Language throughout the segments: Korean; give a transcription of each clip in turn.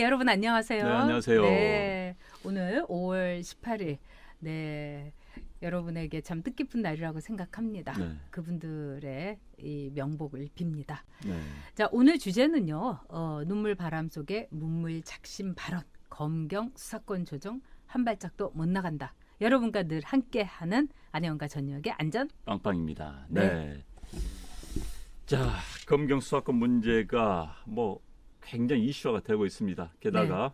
여러분 안녕하세요. 네, 안녕하세요. 네, 오늘 5월 18일. 네, 여러분에게 참 뜻깊은 날이라고 생각합니다. 네. 그분들의 이 명복을 빕니다. 네. 자, 오늘 주제는요. 눈물 바람 속에 문물 작심 발언, 검경 수사권 조정 한 발짝도 못 나간다. 여러분과 늘 함께하는 안혜원과 전영의 안전 빵빵입니다. 네. 네. 자, 검경 수사권 문제가 굉장히 이슈화가 되고 있습니다. 게다가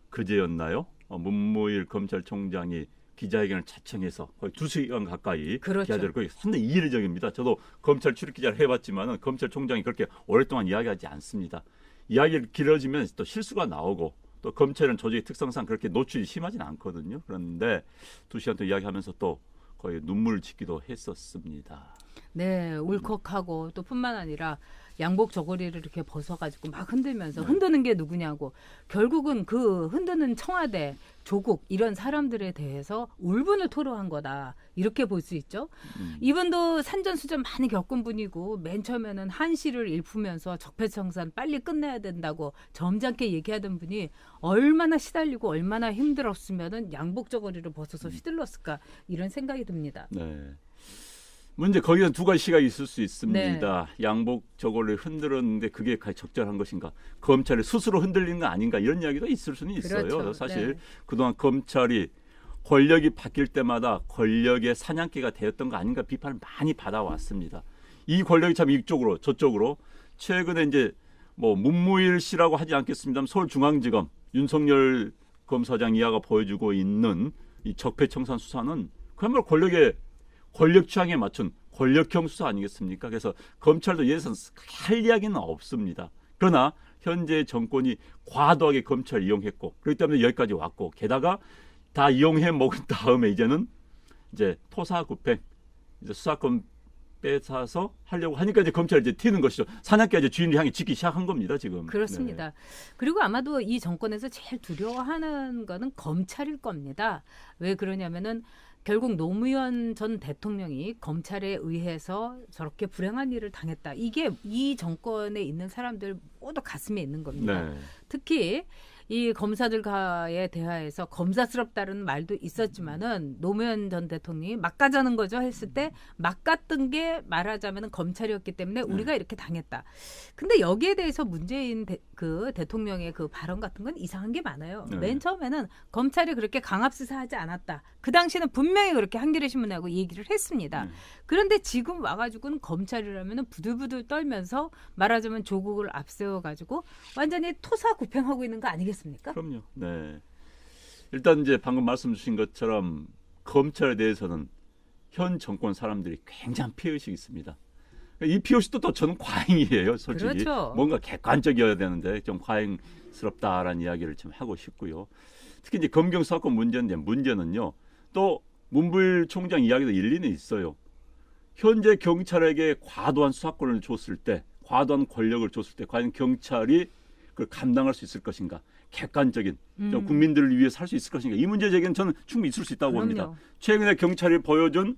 그제였나요? 문무일 검찰총장이 기자회견을 자청해서 거의 2시간 가까이 그렇죠. 기자들 거의 상당히 이례적입니다. 저도 검찰 출입 기자를 해봤지만은 검찰총장이 그렇게 오랫동안 이야기하지 않습니다. 이야기를 길어지면 또 실수가 나오고 또 검찰은 조직의 특성상 그렇게 노출이 심하진 않거든요. 그런데 2시간 동안 이야기하면서 또 거의 눈물을 짓기도 했었습니다. 네, 울컥하고 또 뿐만 아니라 양복 저고리를 이렇게 벗어가지고 막 흔들면서 네. 흔드는 게 누구냐고 결국은 그 흔드는 청와대, 조국 이런 사람들에 대해서 울분을 토로한 거다. 이렇게 볼 수 있죠. 이분도 산전수전 많이 겪은 분이고 맨 처음에는 한시를 일푸면서 적폐청산 빨리 끝내야 된다고 점잖게 얘기하던 분이 얼마나 시달리고 얼마나 힘들었으면은 양복 저고리를 벗어서 휘둘렀을까 이런 생각이 듭니다. 네. 문제 거기서 두 가지 시각이 있을 수 있습니다. 네. 양복 저고를 흔들었는데 그게 적절한 것인가? 검찰이 스스로 흔들리는 거 아닌가? 이런 이야기도 있을 수는 있어요. 그렇죠. 사실 네. 그동안 검찰이 권력이 바뀔 때마다 권력의 사냥개가 되었던 거 아닌가 비판을 많이 받아왔습니다. 이 권력이 참 이쪽으로 저쪽으로 최근에 이제 문무일 씨라고 하지 않겠습니다만 서울중앙지검 윤석열 검사장 이하가 보여주고 있는 이 적폐청산 수사는 그야말로 권력 취향에 맞춘 권력형 수사 아니겠습니까? 그래서 검찰도 예선 할 이야기는 없습니다. 그러나 현재 정권이 과도하게 검찰을 이용했고 그렇기 때문에 여기까지 왔고 게다가 다 이용해 먹은 다음에 이제는 이제 토사구팽 이제 수사권 뺏어서 하려고 하니까 이제 검찰이 이제 튀는 것이죠. 사냥개 이제 주인을 향해 짓기 시작한 겁니다 지금. 그렇습니다. 네. 그리고 아마도 이 정권에서 제일 두려워하는 거는 검찰일 겁니다. 왜 그러냐면은 결국 노무현 전 대통령이 검찰에 의해서 저렇게 불행한 일을 당했다. 이게 이 정권에 있는 사람들 모두 가슴에 있는 겁니다. 네. 특히 이 검사들과의 대화에서 검사스럽다는 말도 있었지만은 노무현 전 대통령이 막가자는 거죠 했을 때 막갔던 게 말하자면은 검찰이었기 때문에 우리가 이렇게 당했다. 근데 여기에 대해서 문재인 대통령의 그 발언 같은 건 이상한 게 많아요. 네. 맨 처음에는 검찰이 그렇게 강압 수사하지 않았다. 그 당시에는 분명히 그렇게 한겨레 신문하고 얘기를 했습니다. 그런데 지금 와가지고는 검찰이라면은 부들부들 떨면서 말하자면 조국을 앞세워가지고 완전히 토사구팽하고 있는 거 아니겠습니까? 그럼요. 네. 일단 이제 방금 말씀 주신 것처럼 검찰에 대해서는 현 정권 사람들이 굉장히 피해의식이 있습니다. 이 피해의식도 또 저는 과잉이에요. 솔직히. 그렇죠. 뭔가 객관적이어야 되는데 좀 과잉스럽다라는 이야기를 좀 하고 싶고요. 특히 이제 검경 수사권 문제는요. 또 문무일 총장 이야기도 일리는 있어요. 현재 경찰에게 과도한 수사권을 줬을 때 과도한 권력을 줬을 때 과연 경찰이 그걸 감당할 수 있을 것인가? 객관적인 좀 국민들을 위해 살 수 있을 것인가? 이 문제 제기는 저는 충분히 있을 수 있다고 봅니다. 최근에 경찰이 보여준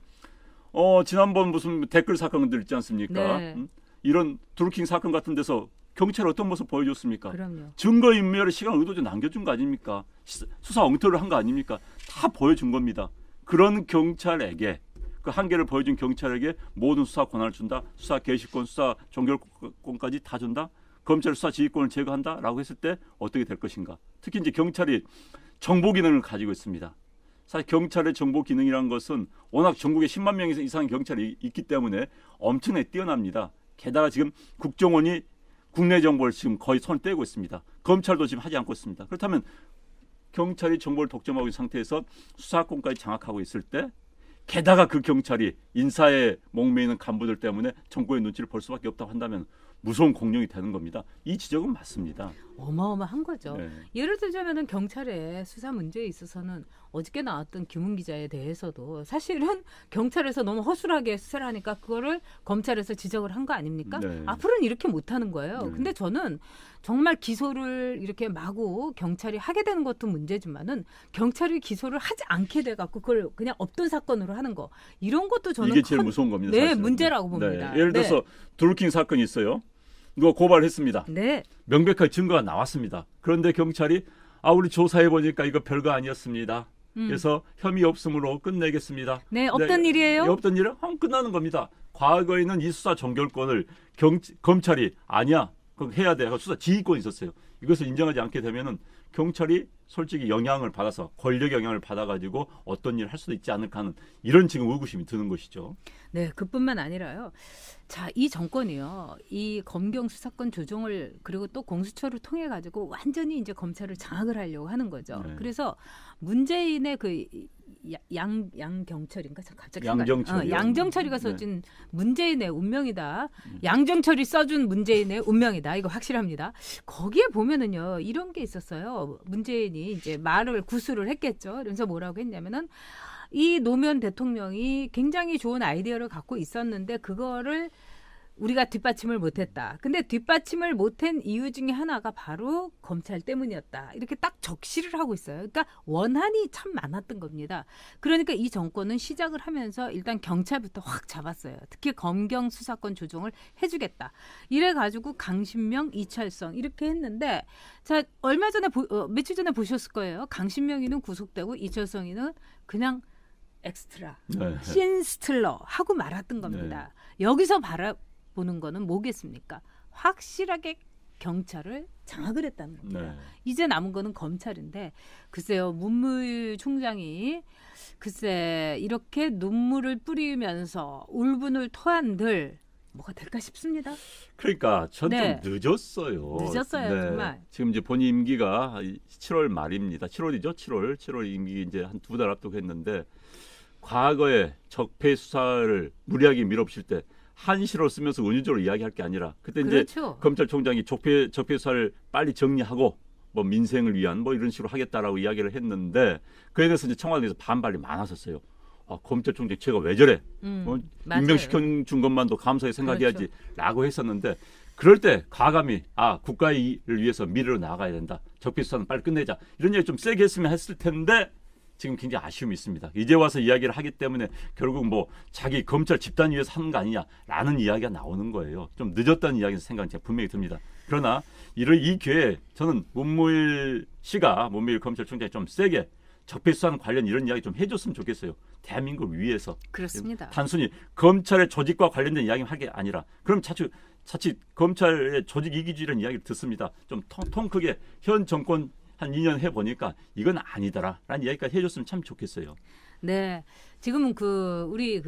지난번 무슨 댓글 사건들 있지 않습니까? 네. 이런 드루킹 사건 같은 데서 경찰이 어떤 모습 보여줬습니까? 그럼요. 증거인멸의 시간을 의도적으로 남겨준 거 아닙니까? 수사 엉터리를 한 거 아닙니까? 다 보여준 겁니다. 그런 경찰에게 그 한계를 보여준 경찰에게 모든 수사 권한을 준다. 수사 개시권, 수사 종결권까지 다 준다. 검찰 수사 지휘권을 제거한다라고 했을 때 어떻게 될 것인가? 특히 이제 경찰이 정보 기능을 가지고 있습니다. 사실 경찰의 정보 기능이라는 것은 워낙 전국에 10만 명 이상의 경찰이 있기 때문에 엄청나게 뛰어납니다. 게다가 지금 국정원이 국내 정보를 지금 거의 손을 떼고 있습니다. 검찰도 지금 하지 않고 있습니다. 그렇다면 경찰이 정보를 독점하고 있는 상태에서 수사권까지 장악하고 있을 때 게다가 그 경찰이 인사에 목매이는 간부들 때문에 정권의 눈치를 볼 수밖에 없다고 한다면 무서운 공룡이 되는 겁니다. 이 지적은 맞습니다. 어마어마한 거죠. 네. 예를 들자면은 경찰의 수사 문제에 있어서는 어저께 나왔던 김웅 기자에 대해서도 사실은 경찰에서 너무 허술하게 수사를 하니까 그거를 검찰에서 지적을 한 거 아닙니까? 네. 앞으로는 이렇게 못하는 거예요. 네. 근데 저는 정말 기소를 이렇게 마구 경찰이 하게 되는 것도 문제지만은 경찰이 기소를 하지 않게 돼갖고 그걸 그냥 없던 사건으로 하는 거 이런 것도 저는 이게 제일 무서운 겁니다. 네, 사실은. 문제라고 봅니다. 네. 예를 들어서 드루킹 사건이 있어요. 누가 고발했습니다. 네. 명백한 증거가 나왔습니다. 그런데 경찰이 우리 조사해 보니까 이거 별거 아니었습니다. 그래서 혐의 없음으로 끝내겠습니다. 네, 없던 일이에요? 없던 일은 끝나는 겁니다. 과거에는 이 수사 종결권을 검찰이 아니야, 그거 해야 돼. 수사 지휘권이 있었어요. 이것을 인정하지 않게 되면은 경찰이 솔직히 영향을 받아서 권력 영향을 받아가지고 어떤 일을 할 수도 있지 않을까 하는 이런 지금 의구심이 드는 것이죠. 네, 그뿐만 아니라요. 자, 이 정권이요, 이 검경 수사권 조정을 그리고 또 공수처를 통해 가지고 완전히 이제 검찰을 장악을 하려고 하는 거죠. 네. 그래서 문재인의 그 양경철인가? 갑자기 양정철이요. 양정철이가 써준 문재인의 운명이다. 양정철이 써준 문재인의 운명이다. 이거 확실합니다. 거기에 보면은요, 이런 게 있었어요. 문재인이 이제 말을 구술을 했겠죠. 그래서 뭐라고 했냐면은 이 노무현 대통령이 굉장히 좋은 아이디어를 갖고 있었는데 그거를 우리가 뒷받침을 못했다. 근데 뒷받침을 못한 이유 중에 하나가 바로 검찰 때문이었다. 이렇게 딱 적시를 하고 있어요. 그러니까 원한이 참 많았던 겁니다. 그러니까 이 정권은 시작을 하면서 일단 경찰부터 확 잡았어요. 특히 검경 수사권 조정을 해주겠다. 이래가지고 강신명, 이철성 이렇게 했는데 자 얼마 전에 며칠 전에 보셨을 거예요. 강신명이는 구속되고 이철성이는 그냥 엑스트라, 신스틀러 하고 말았던 겁니다. 여기서 보는 거는 뭐겠습니까? 확실하게 경찰을 장악을 했다는 겁니다. 이제 남은 거는 검찰인데 글쎄요. 문무일 총장이 글쎄 이렇게 눈물을 뿌리면서 울분을 토한들 뭐가 될까 싶습니다. 그러니까 전 좀 늦었어요. 늦었어요. 정말. 지금 이제 본인 임기가 7월 말입니다. 7월이죠. 7월 임기 이제 한 2달 앞두고 했는데 과거에 적폐 수사를 무리하게 밀어붙일 때 한시를 쓰면서 은유적으로 이야기할 게 아니라 그때 그렇죠. 이제 검찰총장이 적폐 수사를 빨리 정리하고 뭐 민생을 위한 뭐 이런 식으로 하겠다라고 이야기를 했는데 그에 대해서 이제 청와대에서 반발이 많았었어요. 검찰총장 제가 왜 저래? 임명시켜준 것만도 감사히 생각해야지라고 했었는데 그럴 때 과감히 국가의 일을 위해서 미래로 나가야 된다. 적폐 수사는 빨리 끝내자. 이런 얘기 좀 세게 했으면 했을 텐데 지금 굉장히 아쉬움이 있습니다. 이제 와서 이야기를 하기 때문에 결국 뭐 자기 검찰 집단 위해서 하는 거 아니냐라는 이야기가 나오는 거예요. 좀 늦었다는 이야기에서 생각이 제가 분명히 듭니다. 그러나 이 기회에 저는 문무일 검찰총장이 좀 세게 적폐 수사 관련 이런 이야기 좀 해줬으면 좋겠어요. 대한민국을 위해서. 그렇습니다. 단순히 검찰의 조직과 관련된 이야기만 할 게 아니라 그럼 자칫 검찰의 조직 이기주의라는 이야기를 듣습니다. 좀 통 크게 현 정권 한 2년 해보니까 이건 아니더라라는 이야기까지 해줬으면 참 좋겠어요. 네, 지금은 우리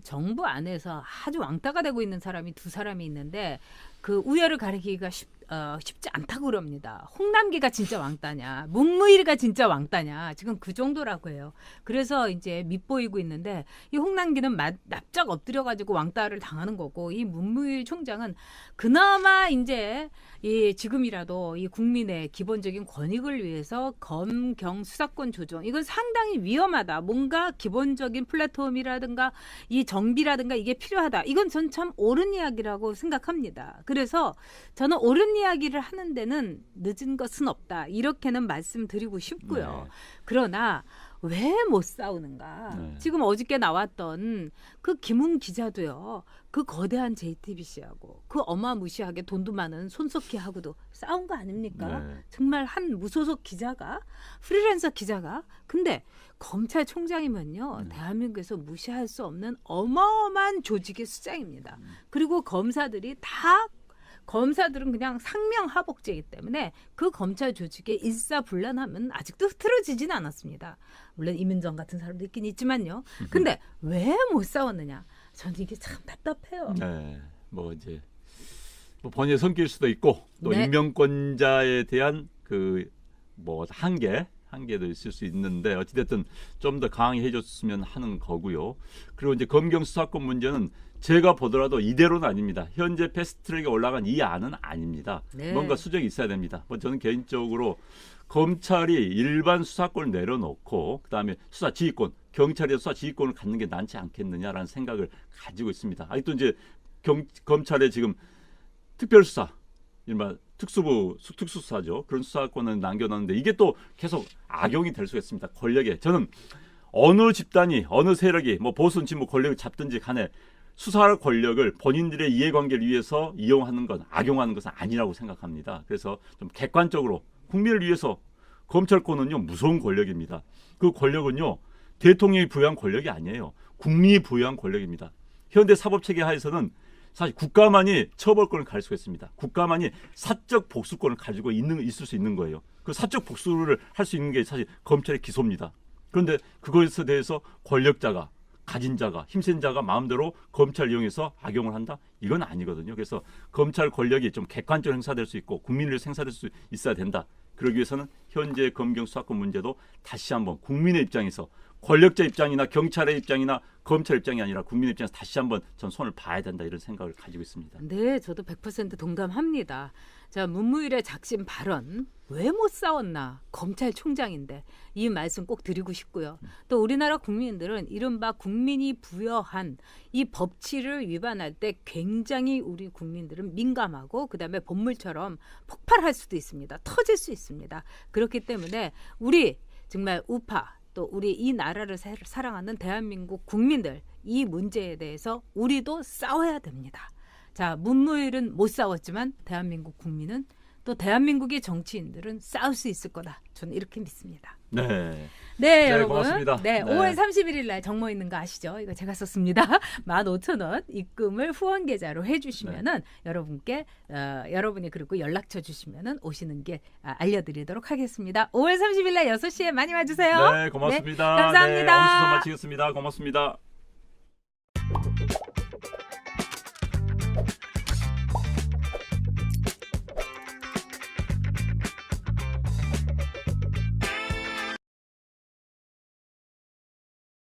정부 안에서 아주 왕따가 되고 있는 사람이 두 사람이 있는데 그 우열을 가리기가 쉽지 않다고 그럽니다. 홍남기가 진짜 왕따냐, 문무일이가 진짜 왕따냐, 지금 그 정도라고 해요. 그래서 이제 밉보이고 있는데 이 홍남기는 납작 엎드려가지고 왕따를 당하는 거고 이 문무일 총장은 그나마 이제 지금이라도 이 국민의 기본적인 권익을 위해서 검경 수사권 조정 이건 상당히 위험하다. 뭔가 기본적인 플랫폼이라든가 이 정비라든가 이게 필요하다. 이건 전 참 옳은 이야기라고 생각합니다. 그래서 저는 옳은 이야기를 하는 데는 늦은 것은 없다. 이렇게는 말씀드리고 싶고요. 그러나 왜 못 싸우는가? 지금 어저께 나왔던 그 김웅 기자도요. 그 거대한 JTBC하고 그 어마무시하게 돈도 많은 손석희하고도 싸운 거 아닙니까? 정말 한 무소속 기자가 프리랜서 기자가 근데 검찰총장이면요. 대한민국에서 무시할 수 없는 어마어마한 조직의 수장입니다. 그리고 검사들은 그냥 상명하복제이기 때문에 그 검찰 조직의 일사불란함은 아직도 흐트러지진 않았습니다. 물론 이민정 같은 사람도 있긴 있지만요. 근데 왜 못 싸웠느냐? 저는 이게 참 답답해요. 네, 뭐 이제 본인의 성격일 수도 있고 또 임명권자에 대한 한계도 있을 수 있는데 어찌됐든 좀 더 강하게 해줬으면 하는 거고요. 그리고 이제 검경 수사권 문제는 제가 보더라도 이대로는 아닙니다. 현재 패스트트랙에 올라간 이 안은 아닙니다. 뭔가 수정이 있어야 됩니다. 저는 개인적으로 검찰이 일반 수사권을 내려놓고 그다음에 수사 지휘권, 경찰의 수사 지휘권을 갖는 게 낫지 않겠느냐라는 생각을 가지고 있습니다. 아직도 이제 검찰의 지금 특별수사, 일반 특수수사죠. 그런 수사권을 남겨놨는데 이게 또 계속 악용이 될 수가 있습니다. 권력에. 저는 어느 집단이 어느 세력이 보수는 권력을 잡든지 간에 수사 권력을 본인들의 이해관계를 위해서 이용하는 건 악용하는 것은 아니라고 생각합니다. 그래서 좀 객관적으로 국민을 위해서 검찰권은요 무서운 권력입니다. 그 권력은요 대통령이 부여한 권력이 아니에요. 국민이 부여한 권력입니다. 현대 사법체계 하에서는 사실 국가만이 처벌권을 가질 수가 있습니다. 국가만이 사적 복수권을 가지고 있을 수 있는 거예요. 그 사적 복수를 할 수 있는 게 사실 검찰의 기소입니다. 그런데 그것에 대해서 권력자가 가진 자가 힘센 자가 마음대로 검찰 이용해서 악용을 한다? 이건 아니거든요. 그래서 검찰 권력이 좀 객관적으로 행사될 수 있고 국민을 위해서 행사될 수 있어야 된다. 그러기 위해서는 현재 검경 수사권 문제도 다시 한번 국민의 입장에서 권력자 입장이나 경찰의 입장이나 검찰 입장이 아니라 국민의 입장에서 다시 한번 전 손을 봐야 된다 이런 생각을 가지고 있습니다. 네, 저도 100% 동감합니다. 자, 문무일의 작심 발언 왜 못 싸웠나? 검찰총장인데 이 말씀 꼭 드리고 싶고요. 또 우리나라 국민들은 이른바 국민이 부여한 이 법치를 위반할 때 굉장히 우리 국민들은 민감하고 그다음에 본물처럼 폭발할 수도 있습니다. 터질 수 있습니다. 그렇기 때문에 우리 정말 우파 또 우리 이 나라를 사랑하는 대한민국 국민들 이 문제에 대해서 우리도 싸워야 됩니다. 자, 문무일은 못 싸웠지만 대한민국 국민은 또 대한민국의 정치인들은 싸울 수 있을 거다. 저는 이렇게 믿습니다. 네. 네, 여러분. 고맙습니다. 네, 5월 31일 날 정모 있는 거 아시죠? 이거 제가 썼습니다. 15,000원 입금을 후원 계좌로 해주시면은 여러분께 여러분이 그리고 연락처 주시면은 오시는 길 알려드리도록 하겠습니다. 5월 30일 날 6시에 많이 와주세요. 네, 고맙습니다. 네, 감사합니다. 네, 오늘 수사 마치겠습니다. 고맙습니다.